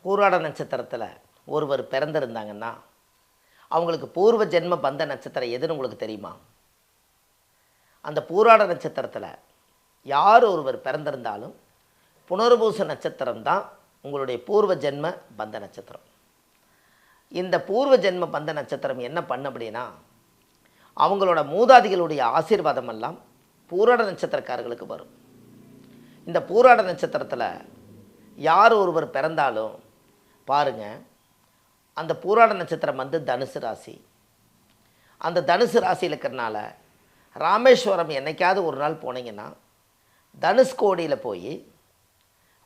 பூராட நட்சத்திரத்தில் ஒருவர் பிறந்திருந்தாங்கன்னா அவங்களுக்கு பூர்வ ஜென்ம பந்த நட்சத்திரம் எதுன்னு உங்களுக்கு தெரியுமா? அந்த பூராட நட்சத்திரத்தில் யார் ஒருவர் பிறந்திருந்தாலும் புனர்பூச நட்சத்திரம் தான் உங்களுடைய பூர்வ ஜென்ம பந்த நட்சத்திரம். இந்த பூர்வ ஜென்ம பந்த நட்சத்திரம் என்ன பண்ண அப்படின்னா, அவங்களோட மூதாதிகளுடைய ஆசீர்வாதம் எல்லாம் பூராட நட்சத்திரக்காரர்களுக்கு வரும். இந்த பூராட நட்சத்திரத்தில் யார் ஒருவர் பிறந்தாலும் பாருங்கள், அந்த பூராட நட்சத்திரம் வந்து தனுசு ராசி. அந்த தனுசு ராசியில் இருக்கிறனால ராமேஸ்வரம் என்னைக்காவது ஒரு நாள் போனீங்கன்னா தனுஷ்கோடியில் போய்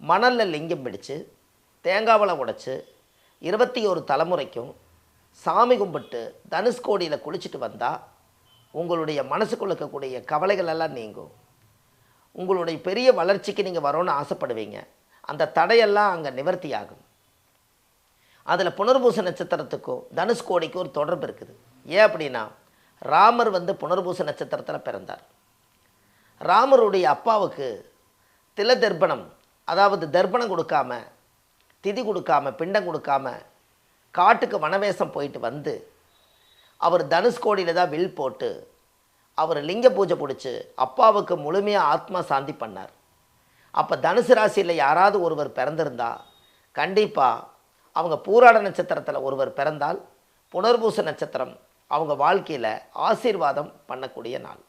மணலில் லிங்கம் பிடிச்சு தேங்காவளை உடைச்சி 21 தலைமுறைக்கும் சாமி கும்பிட்டு தனுஷ்கோடியில் குளிச்சுட்டு வந்தால் உங்களுடைய மனசுக்குள்ள இருக்கக்கூடிய கவலைகள் எல்லாம் நீங்கும். உங்களுடைய பெரிய வளர்ச்சிக்கு நீங்கள் வரணும்னு ஆசைப்படுவீங்க. அந்த தடையெல்லாம் அங்கே நிவர்த்தி ஆகும். அதில் புனர்பூச நட்சத்திரத்துக்கும் தனுஷ்கோடிக்கும் ஒரு தொடர்பு இருக்குது. ஏன் அப்படின்னா, ராமர் வந்து புனர்பூச நட்சத்திரத்தில் பிறந்தார். ராமருடைய அப்பாவுக்கு தில தர்ப்பணம், அதாவது தர்ப்பணம் கொடுக்காம, திதி கொடுக்காம, பிண்டம் கொடுக்காம காட்டுக்கு வனவேசம் போயிட்டு வந்து அவர் தனுஷ்கோடியில் தான் வில் போட்டு அவர் லிங்க பூஜை பிடிச்சி அப்பாவுக்கு முழுமையாக ஆத்மா சாந்தி பண்ணார். அப்போ தனுசு ராசியில் யாராவது ஒருவர் பிறந்திருந்தா கண்டிப்பாக அவங்க பூராட நட்சத்திரத்தில் ஒருவர் பிறந்தால் புனர்பூச நட்சத்திரம் அவங்க வாழ்க்கையில் ஆசீர்வாதம் பண்ணக்கூடிய நாள்.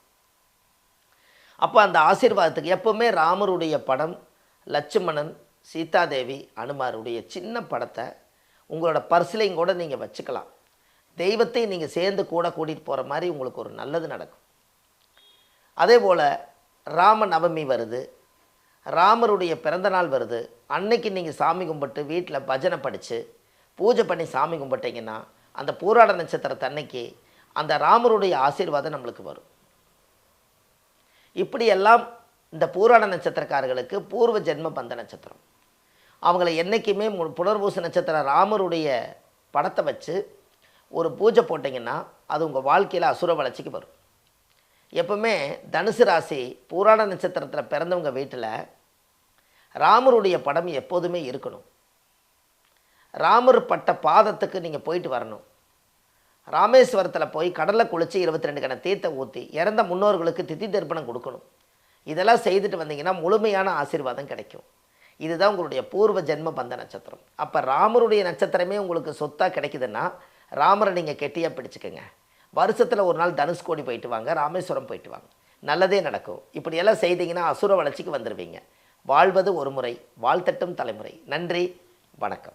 அப்போ அந்த ஆசீர்வாதத்துக்கு எப்போவுமே ராமருடைய படம், லட்சுமணன், சீதாதேவி, அனுமாருடைய சின்ன படத்தை உங்களோட பர்ஸ்லையும் கூட நீங்கள் வச்சுக்கலாம். தெய்வத்தை நீங்கள் சேர்ந்து கூட கூட்டிகிட்டு போகிற மாதிரி உங்களுக்கு ஒரு நல்லது நடக்கும். அதே போல் ராம நவமி வருது, ராமருடைய பிறந்தநாள் வருது. அன்னைக்கு நீங்கள் சாமி கும்பிட்டு வீட்டில் பஜனை படித்து பூஜை பண்ணி சாமி கும்பிட்டீங்கன்னா அந்த பூராட நட்சத்திரத்தை அன்னைக்கு அந்த ராமருடைய ஆசீர்வாதம் நம்மளுக்கு வரும். இப்படியெல்லாம் இந்த பூராட நட்சத்திரக்காரர்களுக்கு பூர்வ ஜென்ம பந்த நட்சத்திரம். அவங்கள என்றைக்குமே புனர்பூச நட்சத்திரம் ராமருடைய படத்தை வச்சு ஒரு பூஜை போட்டிங்கன்னா அது உங்கள் வாழ்க்கையில் அசுர வளர்ச்சிக்கு வரும். எப்பவுமே தனுசு ராசி பூராட நட்சத்திரத்தில் பிறந்தவங்க வீட்டில் ராமருடைய படம் எப்போதுமே இருக்கணும். ராமர் பட்ட பாதத்துக்கு நீங்கள் போயிட்டு வரணும். ராமேஸ்வரத்தில் போய் கடலில் குளித்து 22 கண தீர்த்தை ஊற்றி இறந்த முன்னோர்களுக்கு திதி தர்ப்பணம் கொடுக்கணும். இதெல்லாம் செய்துட்டு வந்தீங்கன்னா முழுமையான ஆசீர்வாதம் கிடைக்கும். இதுதான் உங்களுடைய பூர்வ ஜென்ம பந்த நட்சத்திரம். அப்போ ராமருடைய நட்சத்திரமே உங்களுக்கு சொத்தாக கிடைக்குதுன்னா ராமரை நீங்கள் கெட்டியாக பிடிச்சிக்கோங்க. வருஷத்தில் ஒரு நாள் தனுஷ்கோடி போயிட்டு வாங்க, ராமேஸ்வரம் போயிட்டு வாங்க, நல்லதே நடக்கும். இப்படியெல்லாம் செய்தீங்கன்னா அசுர வளர்ச்சிக்கு வந்துடுவீங்க. வாழ்வது ஒரு முறை, வாழ்த்தட்டும் தலைமுறை. நன்றி, வணக்கம்.